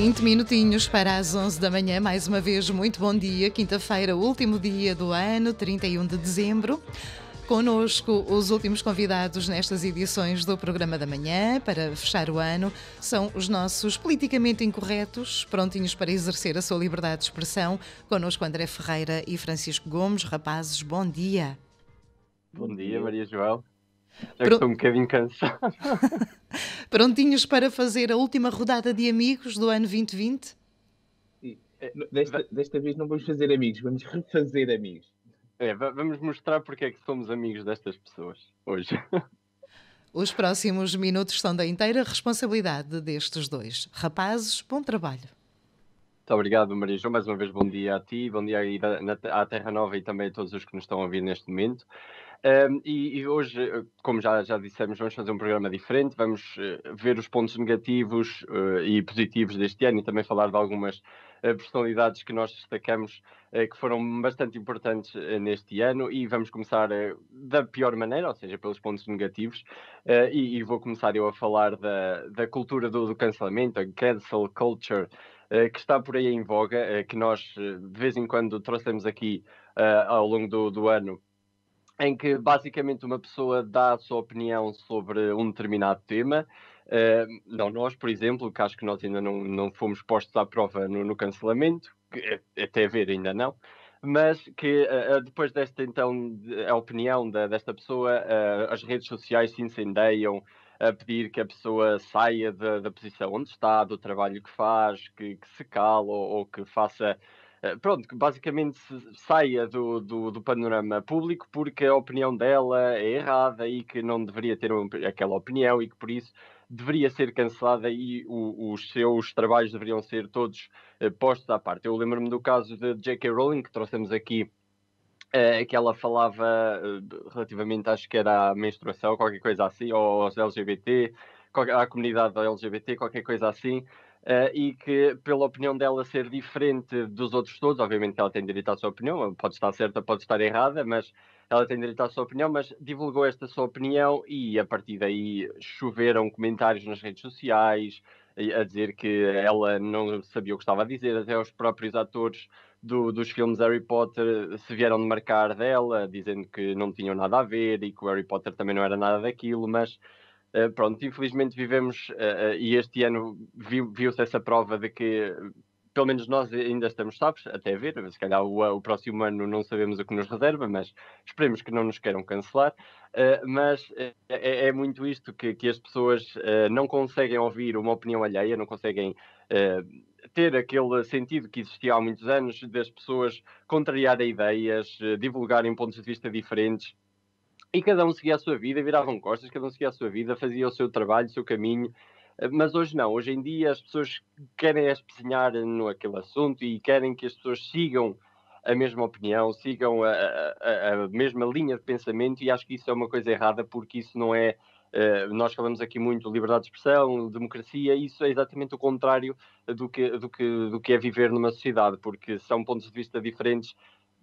20 minutinhos para as 11 da manhã, mais uma vez, muito bom dia. Quinta-feira, último dia do ano, 31 de dezembro. Connosco, os últimos convidados nestas edições do Programa da Manhã, para fechar o ano, são os nossos politicamente incorretos, prontinhos para exercer a sua liberdade de expressão. Connosco, André Ferreira e Francisco Gomes. Rapazes, bom dia. Bom dia, Maria Joel. Já que estou um bocadinho cansado. Prontinhos para fazer a última rodada de amigos do ano 2020? Desta vez não vamos fazer amigos, vamos refazer amigos. Vamos mostrar porque é que somos amigos destas pessoas hoje. Os próximos minutos são da inteira responsabilidade destes dois. Rapazes, bom trabalho. Muito obrigado, Maria João. Mais uma vez, bom dia a ti, bom dia aí à Terra Nova e também a todos os que nos estão a ouvir neste momento. E hoje, como já dissemos, vamos fazer um programa diferente, vamos ver os pontos negativos e positivos deste ano e também falar de algumas personalidades que nós destacamos que foram bastante importantes neste ano, e vamos começar da pior maneira, ou seja, pelos pontos negativos, e vou começar eu a falar da cultura do cancelamento, a cancel culture, que está por aí em voga, que nós de vez em quando trouxemos aqui ao longo do ano, em que basicamente uma pessoa dá a sua opinião sobre um determinado tema. Não nós, por exemplo, que acho que nós ainda não fomos postos à prova no cancelamento, que até ver ainda não, mas que depois desta, então, a opinião desta pessoa, as redes sociais se incendeiam a pedir que a pessoa saia da posição onde está, do trabalho que faz, que se cale ou que faça... Pronto, que basicamente saia do panorama público porque a opinião dela é errada e que não deveria ter aquela opinião e que por isso deveria ser cancelada e os seus trabalhos deveriam ser todos postos à parte. Eu lembro-me do caso de J.K. Rowling, que trouxemos aqui, que ela falava relativamente, acho que era à menstruação, qualquer coisa assim, ou aos LGBT, à comunidade LGBT, qualquer coisa assim. E que, pela opinião dela ser diferente dos outros todos, obviamente que ela tem direito à sua opinião, pode estar certa, pode estar errada, mas ela tem direito à sua opinião, mas divulgou esta sua opinião e a partir daí choveram comentários nas redes sociais a dizer que ela não sabia o que estava a dizer, até os próprios atores dos filmes Harry Potter se vieram de marcar dela, dizendo que não tinham nada a ver e que o Harry Potter também não era nada daquilo, mas... pronto, infelizmente vivemos, e este ano viu-se essa prova de que, pelo menos nós ainda estamos salvos, até ver, se calhar o próximo ano não sabemos o que nos reserva, mas esperemos que não nos queiram cancelar. Mas é muito isto que as pessoas não conseguem ouvir uma opinião alheia, não conseguem ter aquele sentido que existia há muitos anos das pessoas contrariarem ideias, divulgarem pontos de vista diferentes. E cada um seguia a sua vida, viravam costas, cada um seguia a sua vida, fazia o seu trabalho, o seu caminho. Mas hoje não. Hoje em dia as pessoas querem espezinhar no aquele assunto e querem que as pessoas sigam a mesma opinião, sigam a mesma linha de pensamento, e acho que isso é uma coisa errada, porque isso não é... nós falamos aqui muito de liberdade de expressão, democracia, e isso é exatamente o contrário do que é viver numa sociedade, porque são pontos de vista diferentes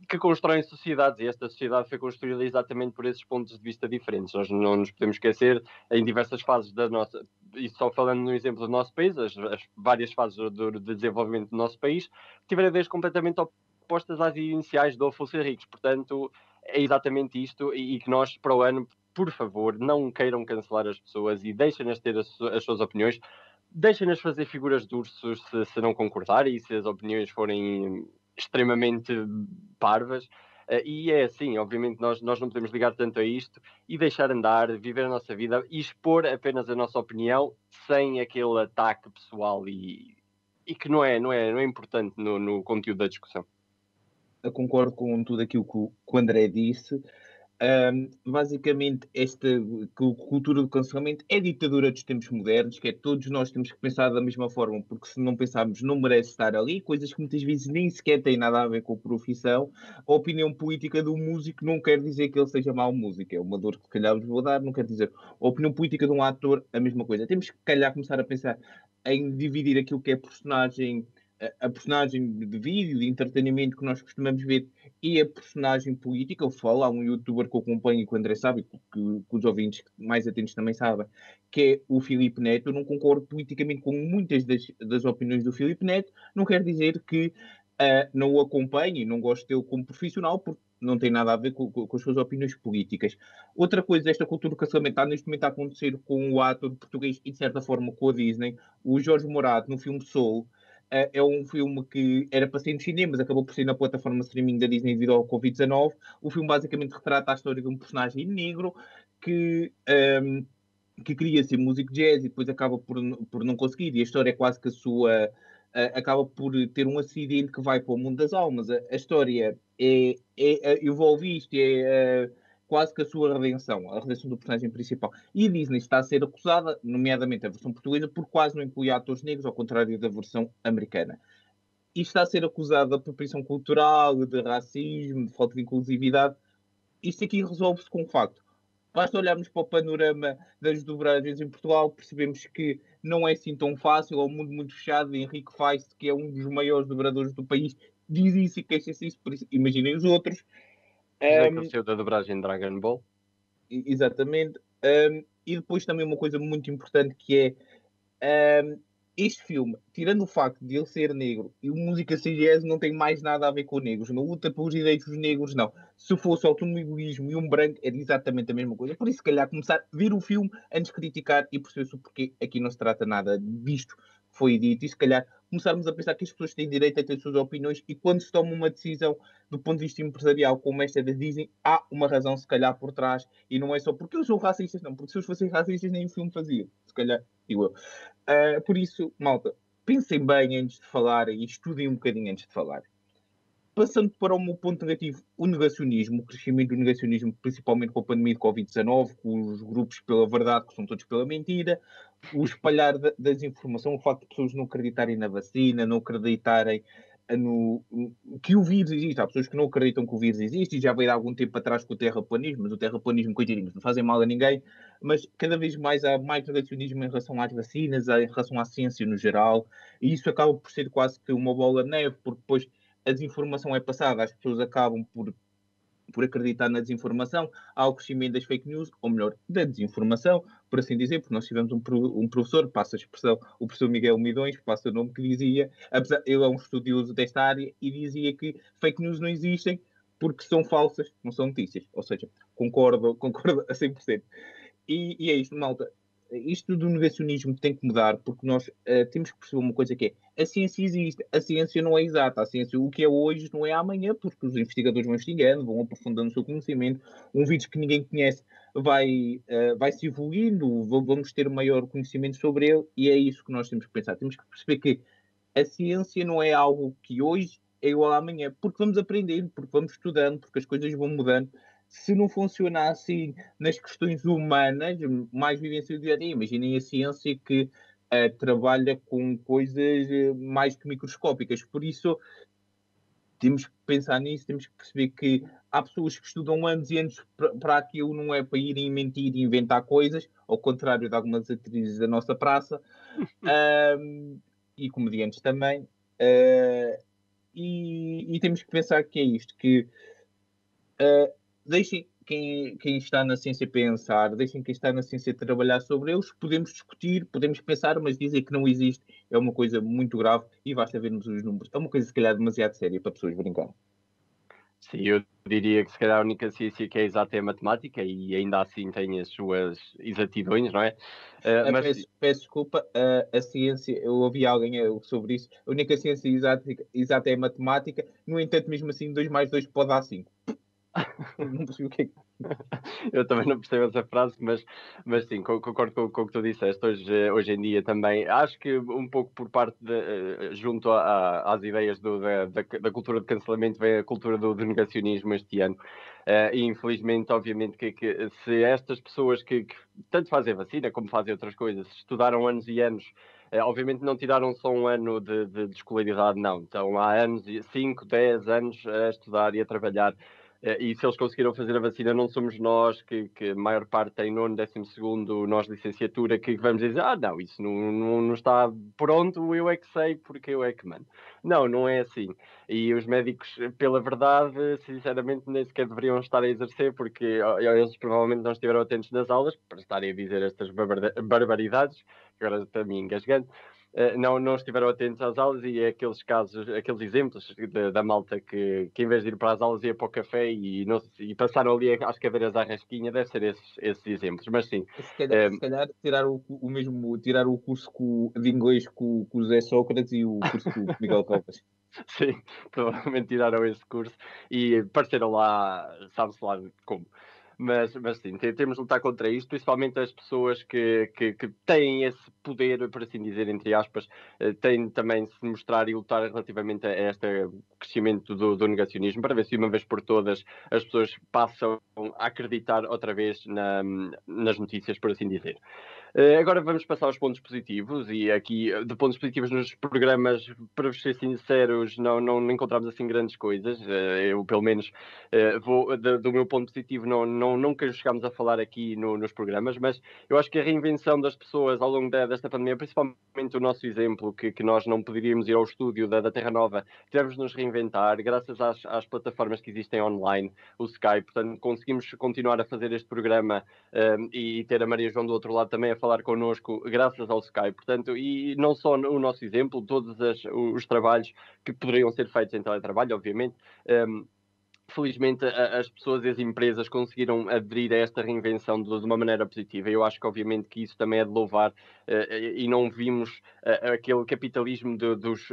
que constroem sociedades, e esta sociedade foi construída exatamente por esses pontos de vista diferentes. Nós não nos podemos esquecer, em diversas fases da nossa, e só falando no exemplo do nosso país, as várias fases do desenvolvimento do nosso país, tiveram ideias completamente opostas às iniciais do Adolfo Henriques. Portanto, é exatamente isto, e que nós, para o ano, por favor, não queiram cancelar as pessoas e deixem-nas ter as suas opiniões, deixem-nas fazer figuras de ursos se não concordarem e se as opiniões forem extremamente parvas. E é assim, obviamente nós não podemos ligar tanto a isto e deixar andar, viver a nossa vida e expor apenas a nossa opinião sem aquele ataque pessoal e que não é importante no conteúdo da discussão. Eu concordo com tudo aquilo que o André disse. Basicamente, esta cultura do cancelamento é a ditadura dos tempos modernos, que é todos nós temos que pensar da mesma forma, porque se não pensarmos não merece estar ali, coisas que muitas vezes nem sequer têm nada a ver com a profissão. A opinião política do músico não quer dizer que ele seja mau músico, é uma dor que se calhar vos vou dar, não quer dizer. A opinião política de um ator, a mesma coisa. Temos que calhar começar a pensar em dividir aquilo que é personagem a personagem de vídeo, de entretenimento que nós costumamos ver e a personagem política. Eu falo, há um youtuber que eu acompanho e que o André sabe, que os ouvintes mais atentos também sabem, que é o Filipe Neto. Eu não concordo politicamente com muitas das opiniões do Filipe Neto, não quer dizer que não o acompanho e não gosto dele como profissional, porque não tem nada a ver com as suas opiniões políticas. Outra coisa, esta cultura do cancelamento está neste momento a acontecer com o ator português e, de certa forma, com a Disney. O Jorge Morato, no filme Soul, é um filme que era para ser nos cinemas, acabou por ser na plataforma streaming da Disney devido ao Covid-19. O filme basicamente retrata a história de um personagem negro que, que queria ser músico de jazz e depois acaba por não conseguir. E a história é quase que a sua. Acaba por ter um acidente que vai para o mundo das almas. A história envolve isto, quase que a sua redenção, a redenção do personagem principal. E a Disney está a ser acusada, nomeadamente a versão portuguesa, por quase não incluir atores negros, ao contrário da versão americana. E está a ser acusada de apropriação cultural, de racismo, de falta de inclusividade. Isto aqui resolve-se com um facto. Basta olharmos para o panorama das dobragens em Portugal, percebemos que não é assim tão fácil, é um mundo muito fechado. Henrique Feist, que é um dos maiores dobradores do país, diz isso e queixa-se isso, por isso imaginem os outros. José que o da dobragem Dragon Ball. Exatamente. E depois também uma coisa muito importante que é este filme, tirando o facto de ele ser negro e o música CGS não tem mais nada a ver com negros, não luta pelos direitos dos negros, não. Se fosse automobilismo e um branco, era exatamente a mesma coisa. Por isso, se calhar, começar a ver o filme antes de criticar e perceber-se o porquê aqui não se trata nada disto que foi dito. E se calhar começarmos a pensar que as pessoas têm direito a ter suas opiniões e quando se toma uma decisão do ponto de vista empresarial, como esta da Disney, há uma razão, se calhar, por trás. E não é só porque eles são racistas, não. Porque se eles fossem racistas, nem o filme fazia. Se calhar, digo eu. Por isso, malta, pensem bem antes de falar e estudem um bocadinho antes de falar. Passando para o meu ponto negativo, o negacionismo, o crescimento do negacionismo, principalmente com a pandemia de Covid-19, com os grupos pela verdade, que são todos pela mentira, o espalhar da desinformação, o facto de pessoas não acreditarem na vacina, não acreditarem que o vírus existe. Há pessoas que não acreditam que o vírus existe e já veio há algum tempo atrás com o terraplanismo, mas o terraplanismo, coitadinhos, não fazem mal a ninguém, mas cada vez mais há mais negacionismo em relação às vacinas, em relação à ciência no geral, e isso acaba por ser quase que uma bola de neve, porque depois a desinformação é passada, as pessoas acabam por acreditar na desinformação, há o crescimento das fake news, ou melhor, da desinformação, por assim dizer, porque nós tivemos um professor, passa a expressão, o professor Miguel Midões, passa o nome, que dizia, apesar, ele é um estudioso desta área, e dizia que fake news não existem porque são falsas, não são notícias. Ou seja, concordo a 100%. E é isto, malta. Isto do negacionismo tem que mudar, porque nós temos que perceber uma coisa que é, a ciência existe, a ciência não é exata, a ciência o que é hoje não é amanhã, porque os investigadores vão investigando, vão aprofundando o seu conhecimento, um vírus que ninguém conhece vai se evoluindo, vamos ter maior conhecimento sobre ele, e é isso que nós temos que pensar, temos que perceber que a ciência não é algo que hoje é igual a amanhã, porque vamos aprendendo, porque vamos estudando, porque as coisas vão mudando. Se não funciona assim nas questões humanas, mais vivência do dia a dia, imaginem a ciência que trabalha com coisas mais que microscópicas. Por isso, temos que pensar nisso, temos que perceber que há pessoas que estudam anos e anos para aquilo, não é para irem mentir e inventar coisas, ao contrário de algumas atrizes da nossa praça, e comediantes também. E temos que pensar que é isto, que deixem quem está na ciência pensar, deixem quem está na ciência trabalhar sobre eles, podemos discutir, podemos pensar, mas dizer que não existe é uma coisa muito grave e basta vermos os números. É uma coisa, se calhar, demasiado séria para pessoas brincarem. Sim, eu diria que se calhar a única ciência que é exata é a matemática e ainda assim tem as suas exatidões, não é? Mas Peço desculpa, a ciência, eu ouvi alguém sobre isso, a única ciência exata é a matemática, no entanto, mesmo assim, 2 mais 2 pode dar 5. Não percebi o que é que... Eu também não percebo essa frase, mas sim, concordo com o que tu disseste. Hoje em dia também, acho que um pouco por parte junto às ideias da cultura de cancelamento, vem a cultura do negacionismo este ano. E infelizmente, obviamente, que se estas pessoas que tanto fazem vacina como fazem outras coisas, estudaram anos e anos, obviamente não tiraram só um ano de escolaridade, não. Estão há anos, 5, 10 anos a estudar e a trabalhar E se eles conseguiram fazer a vacina, não somos nós, que a maior parte tem nono, 12º, nós licenciatura, que vamos dizer, não, isso não está pronto, eu é que sei, porque eu é que mando. Não, não é assim. E os médicos, pela verdade, sinceramente, nem sequer deveriam estar a exercer, porque eles provavelmente não estiveram atentos nas aulas, para estarem a dizer estas barbaridades, que agora está me engasgando. Não estiveram atentos às aulas, e é aqueles casos, aqueles exemplos da malta que em vez de ir para as aulas ia para o café e passaram ali às cadeiras à rasquinha, deve ser esses exemplos, mas sim. Se calhar tirar o curso de inglês com o José Sócrates e o curso com o Miguel Covas. Sim, provavelmente tiraram esse curso e apareceram lá, sabe-se lá como. Mas sim, temos de lutar contra isto, principalmente as pessoas que têm esse poder, por assim dizer, entre aspas, têm também de se mostrar e lutar relativamente a este crescimento do negacionismo, para ver se uma vez por todas as pessoas passam a acreditar outra vez nas notícias, por assim dizer. Agora vamos passar aos pontos positivos, e aqui de pontos positivos nos programas, para vos ser sinceros, não encontramos assim grandes coisas. Eu, pelo menos, vou do meu ponto positivo, nunca chegámos a falar aqui nos programas, mas eu acho que a reinvenção das pessoas ao longo desta pandemia, principalmente o nosso exemplo, que nós não poderíamos ir ao estúdio da Terra Nova, tivemos de nos reinventar, graças às plataformas que existem online, o Skype, portanto conseguimos continuar a fazer este programa e ter a Maria João do outro lado também a falar connosco, graças ao Skype. Portanto, e não só o nosso exemplo, todos os trabalhos que poderiam ser feitos em teletrabalho, obviamente. Felizmente as pessoas e as empresas conseguiram aderir a esta reinvenção de uma maneira positiva. Eu acho que obviamente que isso também é de louvar, e não vimos aquele capitalismo dos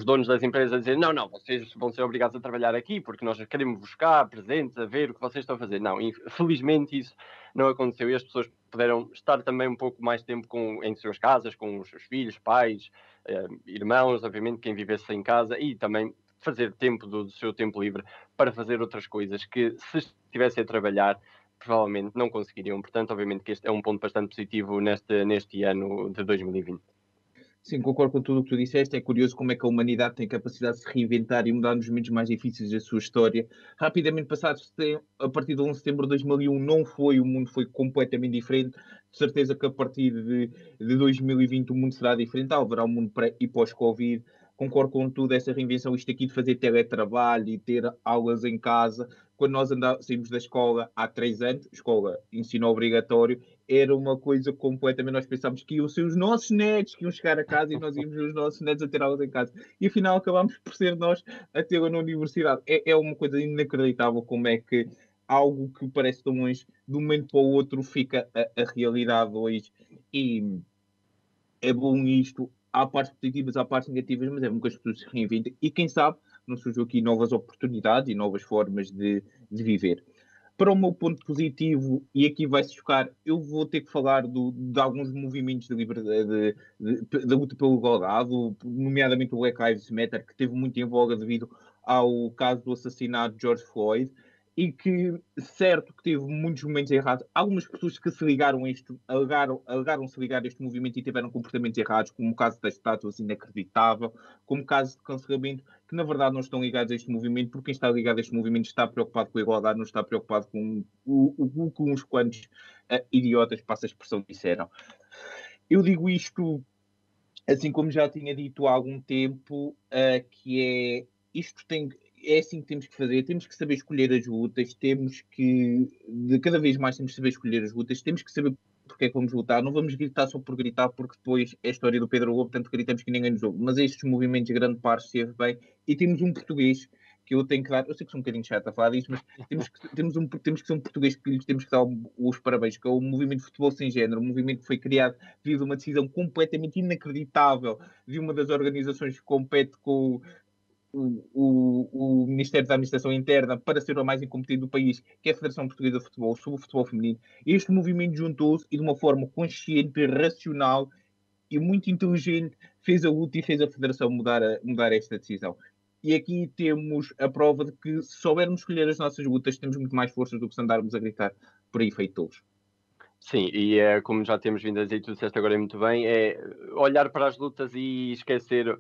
donos das empresas a dizer não, vocês vão ser obrigados a trabalhar aqui porque nós queremos buscar presentes, a ver o que vocês estão a fazer. Não, infelizmente isso não aconteceu, e as pessoas puderam estar também um pouco mais tempo em suas casas, com os seus filhos, pais, irmãos, obviamente quem vivesse em casa, e também fazer tempo do seu tempo livre para fazer outras coisas que, se estivessem a trabalhar, provavelmente não conseguiriam. Portanto, obviamente que este é um ponto bastante positivo neste ano de 2020. Sim, concordo com tudo o que tu disseste. É curioso como é que a humanidade tem capacidade de se reinventar e mudar nos momentos mais difíceis da sua história. Rapidamente passado, a partir de 11 de setembro de 2001, o mundo foi completamente diferente. De certeza que a partir de 2020 o mundo será diferente. Haverá um mundo pré e pós-Covid. Concordo com tudo, essa reinvenção, isto aqui de fazer teletrabalho e ter aulas em casa. Quando nós saímos da escola há 3 anos, escola, ensino obrigatório, era uma coisa completamente. Nós pensávamos que iam ser os nossos netos que iam chegar a casa e nós íamos ver os nossos netos a ter aulas em casa. E afinal acabámos por ser nós a tê-la na universidade. É uma coisa inacreditável como é que algo que parece tão longe, de um momento para o outro, fica a realidade hoje. E é bom isto. Há partes positivas, há partes negativas, mas é bom que as pessoas se reinventem. E quem sabe não surjam aqui novas oportunidades e novas formas de viver. Para o meu ponto positivo, e aqui vai-se chocar, eu vou ter que falar de alguns movimentos de liberdade, da luta pela igualdade, nomeadamente o Black Lives Matter, que teve muito em voga devido ao caso do assassinato de George Floyd, e que, certo que teve muitos momentos errados, algumas pessoas que se ligaram a isto, alegaram-se ligar a este movimento e tiveram comportamentos errados, como o caso das estátuas inacreditável, como o caso de cancelamento, que na verdade não estão ligados a este movimento, porque quem está ligado a este movimento está preocupado com a igualdade, não está preocupado com o que uns quantos idiotas, passa a expressão, disseram. Eu digo isto, assim como já tinha dito há algum tempo, que é assim que temos que fazer, temos que saber escolher as lutas, cada vez mais temos que saber escolher as lutas, temos que saber porque é que vamos lutar, não vamos gritar só por gritar, porque depois é a história do Pedro Lobo, tanto gritamos que ninguém nos ouve, mas estes movimentos, grande parte, esteve bem, e temos um português que eu tenho que dar, eu sei que sou um bocadinho chato a falar disto, mas temos que ser um português que lhes temos que dar os parabéns, que é o Movimento de Futebol Sem Género, um movimento que foi criado devido a uma decisão completamente inacreditável de uma das organizações que compete com o Ministério da Administração Interna para ser o mais incompetente do país, que é a Federação Portuguesa de Futebol, sobre o futebol feminino. Este movimento juntou-se e de uma forma consciente, racional e muito inteligente fez a luta e fez a Federação mudar esta decisão. E aqui temos a prova de que, se soubermos escolher as nossas lutas, temos muito mais forças do que se andarmos a gritar por aí feitos. Sim, e é como já temos vindo a dizer, tu disseste agora muito bem, é olhar para as lutas e esquecer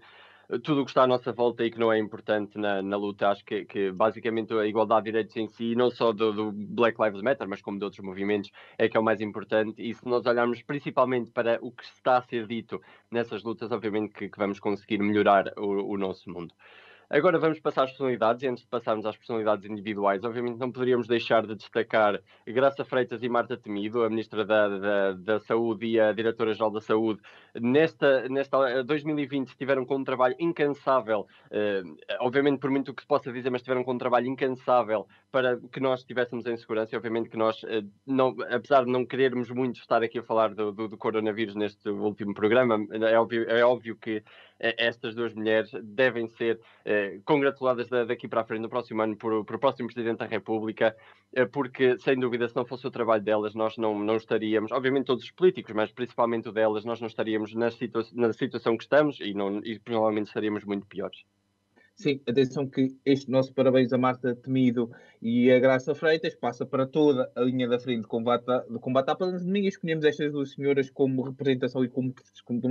tudo o que está à nossa volta e que não é importante na luta. Acho que basicamente a igualdade de direitos em si, não só do Black Lives Matter, mas como de outros movimentos, é que é o mais importante. E se nós olharmos principalmente para o que está a ser dito nessas lutas, obviamente que vamos conseguir melhorar o nosso mundo. Agora vamos passar às personalidades, e antes de passarmos às personalidades individuais, obviamente não poderíamos deixar de destacar Graça Freitas e Marta Temido, a Ministra da Saúde e a Diretora-Geral da Saúde. Nesta 2020 estiveram com um trabalho incansável, obviamente por muito que se possa dizer, mas estiveram com um trabalho incansável para que nós estivéssemos em segurança, e obviamente que nós, apesar de não querermos muito estar aqui a falar do coronavírus neste último programa, é óbvio que estas duas mulheres devem ser congratuladas daqui para a frente no próximo ano por próximo Presidente da República, porque sem dúvida se não fosse o trabalho delas nós não estaríamos, obviamente todos os políticos, mas principalmente o delas, nós não estaríamos na situação que estamos e provavelmente estaríamos muito piores. Sim, atenção que este nosso parabéns a Marta Temido e a Graça Freitas passa para toda a linha da frente de combate à pandemia. Escolhemos estas duas senhoras como representação e como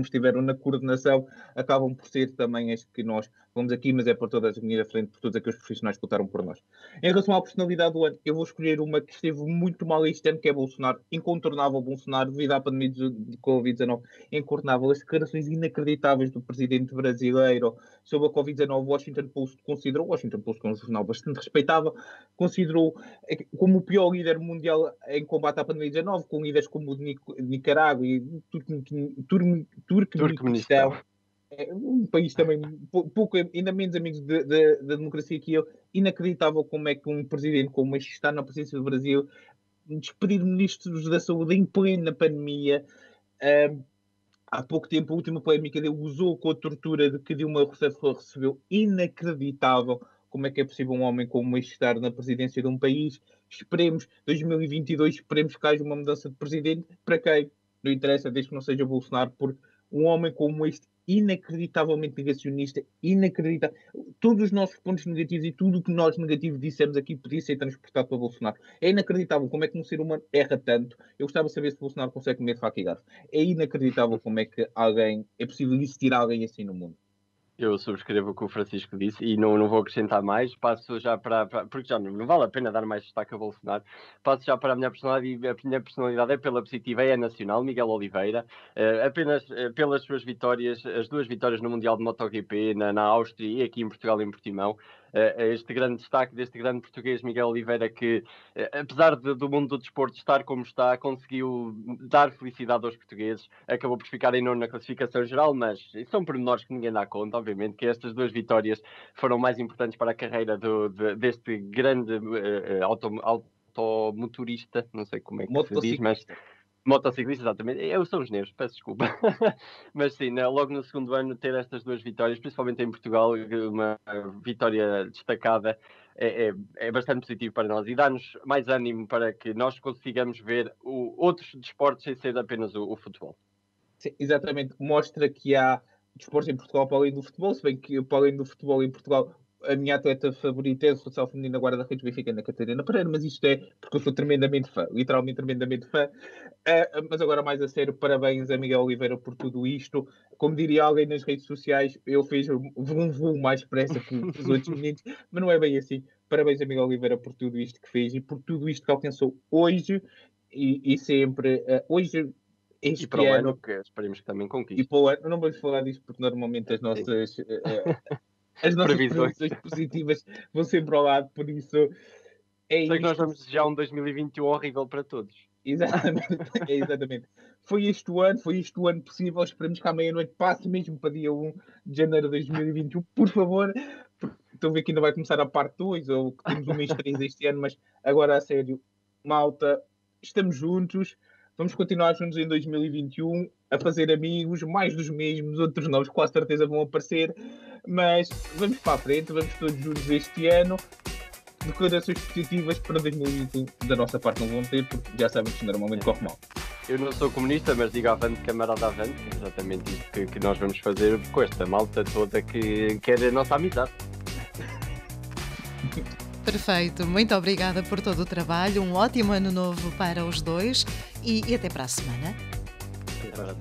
estiveram na coordenação, acabam por ser também as que nós vamos aqui, mas é por toda a linha da frente, por todos aqueles profissionais que lutaram por nós. Em relação à personalidade do ano, eu vou escolher uma que esteve muito mal este ano, que é Bolsonaro, incontornável Bolsonaro, devido à pandemia de Covid-19, incontornável, as declarações inacreditáveis do presidente brasileiro sobre a Covid-19. Washington Post, que é um jornal bastante respeitável, considerou como o pior líder mundial em combate à pandemia 19, com líderes como o de Nicarágua e Turcomenistão, um país também pouco, ainda menos amigos da democracia que eu. Inacreditável como é que um presidente como este está na presidência do Brasil, despedir ministros da saúde em plena pandemia. Há pouco tempo, a última polémica dele usou com a tortura de que Dilma Rousseff recebeu. Inacreditável como é que é possível um homem como este estar na presidência de um país. Esperemos, 2022, esperemos que haja uma mudança de presidente. Para quem? Não interessa, desde que não seja Bolsonaro, porque um homem como este, inacreditavelmente negacionista, inacreditável. Todos os nossos pontos negativos e tudo o que nós negativos dissemos aqui podia ser transportado para Bolsonaro. É inacreditável como é que um ser humano erra tanto. Eu gostava de saber se Bolsonaro consegue comer faca e garfo. É inacreditável como é que é possível existir alguém assim no mundo. Eu subscrevo o que o Francisco disse e não vou acrescentar mais. Passo já porque já não vale a pena dar mais destaque a Bolsonaro. Passo já para a minha personalidade, e a minha personalidade é pela positiva, é nacional, Miguel Oliveira. Apenas pelas suas vitórias, as duas vitórias no Mundial de MotoGP, na Áustria e aqui em Portugal, em Portimão. Este grande destaque deste grande português, Miguel Oliveira, que apesar do mundo do desporto estar como está, conseguiu dar felicidade aos portugueses, acabou por ficar em nono na classificação geral, mas são pormenores que ninguém dá conta, obviamente, que estas duas vitórias foram mais importantes para a carreira deste grande automotorista, não sei como é que se diz, mas... Motociclista, exatamente. Eu sou engenheiro, peço desculpa. Mas sim, logo no segundo ano ter estas duas vitórias, principalmente em Portugal, uma vitória destacada, é bastante positivo para nós e dá-nos mais ânimo para que nós consigamos ver outros desportos sem ser apenas o futebol. Sim, exatamente. Mostra que há desportos em Portugal para além do futebol, se bem que para além do futebol em Portugal a minha atleta favorita é a futsal feminina guarda-redes Benfica, Ana Catarina Pereira, mas isto é porque eu sou tremendamente fã, literalmente tremendamente fã. Mas agora mais a sério, parabéns a Miguel Oliveira por tudo isto. Como diria alguém nas redes sociais, ele fez voo mais depressa que os outros meninos, mas não é bem assim. Parabéns a Miguel Oliveira por tudo isto que fez e por tudo isto que alcançou hoje e sempre. Hoje, este e para o ano, que esperemos que também conquiste. E para o ano, não vamos falar disto porque normalmente as nossas... As nossas previsões positivas vão sempre ao lado, por isso é Sei que nós vamos desejar um 2021 horrível para todos. Exatamente, exatamente. Foi este o ano possível. Esperemos que à meia-noite passe mesmo para dia 1 de janeiro de 2021, por favor. Estão a ver que ainda vai começar a parte 2, ou que temos um mês 3 este ano, mas agora a sério, malta, estamos juntos. Vamos continuar juntos em 2021 a fazer amigos, mais dos mesmos, outros novos com certeza vão aparecer, mas vamos para a frente, vamos todos juntos este ano. Declarações positivas para 2021 da nossa parte não vão ter, porque já sabemos que normalmente corre mal. Eu não sou comunista, mas digo avante, camarada, avante. Exatamente isto que nós vamos fazer com esta malta toda que quer a nossa amizade. Perfeito, muito obrigada por todo o trabalho, um ótimo ano novo para os dois e até para a semana. É verdade.